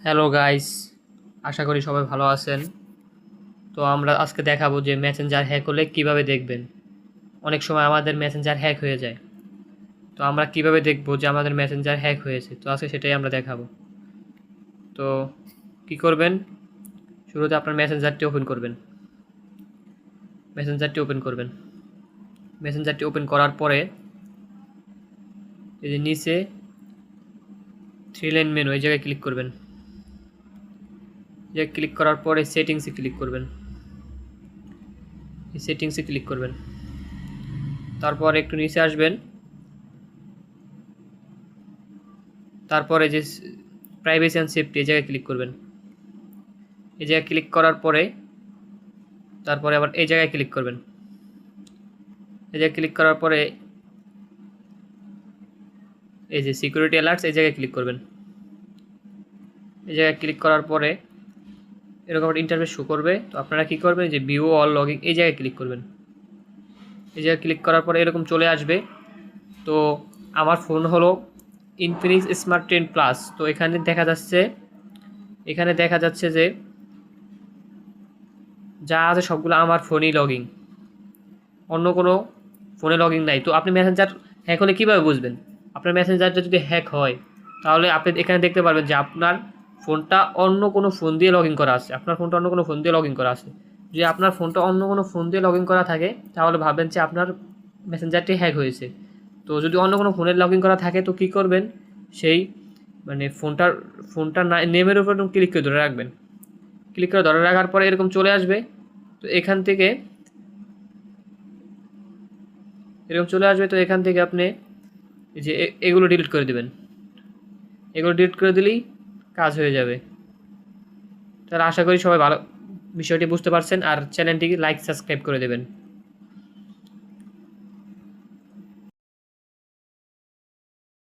Hello guys, আশা করি সবাই ভালো আছেন। তো আমরা আজকে দেখাবো যে মেসেঞ্জার হ্যাক হলে কিভাবে দেখবেন। অনেক সময় আমাদের মেসেঞ্জার হ্যাক হয়ে যায়, তো আমরা কিভাবে দেখবো যে আমাদের মেসেঞ্জার হ্যাক হয়েছে। তো আজকে সেটাই আমরা দেখাবো। তো কি করবেন, শুরুতে আপনার মেসেঞ্জারটি ওপেন করবেন। মেসেঞ্জারটি ওপেন করার পরে এই যে নিচে থ্রি লাইন মেনু, এই জায়গায় ক্লিক করবেন। যে ক্লিক করার পরে সেটিংসে ক্লিক করবেন। এই সেটিংসে ক্লিক করবেন, তারপর একটু নিচে আসবেন। তারপরে যে প্রাইভেসি অ্যান্ড সেফটি, এই জায়গায় ক্লিক করবেন। এই জায়গায় ক্লিক করার পরে তারপরে আবার এই জায়গায় ক্লিক করবেন। এই জায়গায় ক্লিক করার পরে এই যে সিকিউরিটি অ্যালার্টস, এই জায়গায় ক্লিক করবেন। এই জায়গায় ক্লিক করার পরে এরকম একটা ইন্টারফেস শো করবে। তো আপনারা কী করবেন, যে ভিউ অল লগিং, এই জায়গায় ক্লিক করবেন। এই জায়গায় ক্লিক করার পরে এরকম চলে আসবে। তো আমার ফোন হলো ইনফিনিক্স স্মার্ট 10 প্লাস। তো এখানে দেখা যাচ্ছে যে যা আছে সবগুলো আমার ফোনেই লগিং, অন্য কোনো ফোনে লগইন নাই। তো আপনি মেসেঞ্জার হ্যাক হলে কীভাবে বুঝবেন? আপনার মেসেঞ্জারটা যদি হ্যাক হয়, তাহলে আপনি এখানে দেখতে পারবেন যে আপনার ফোনটা অন্য কোনো ফোন দিয়ে লগ ইন করা আছে। যদি আপনার ফোনটা অন্য কোনো ফোন দিয়ে লগ ইন করা থাকে, তাহলে ভাববেন যে আপনার মেসেঞ্জারটি হ্যাক হয়েছে। তো যদি অন্য কোনো ফোনে লগ ইন করা থাকে, তো কী করবেন, সেই মানে ফোনটার নেমের উপর ক্লিক করে ধরে রাখবেন। ক্লিক করে ধরে রাখার পরে এরকম চলে আসবে। তো এখান থেকে আপনি এই যে এগুলো ডিলিট করে দেবেন। এগুলো ডিলিট করে দিলেই কাজ হয়ে যাবে। তাহলে আশা করি সবাই ভালো বিষয়টি বুঝতে পারছেন, আর চ্যানেলটিকে লাইক সাবস্ক্রাইব করে দেবেন।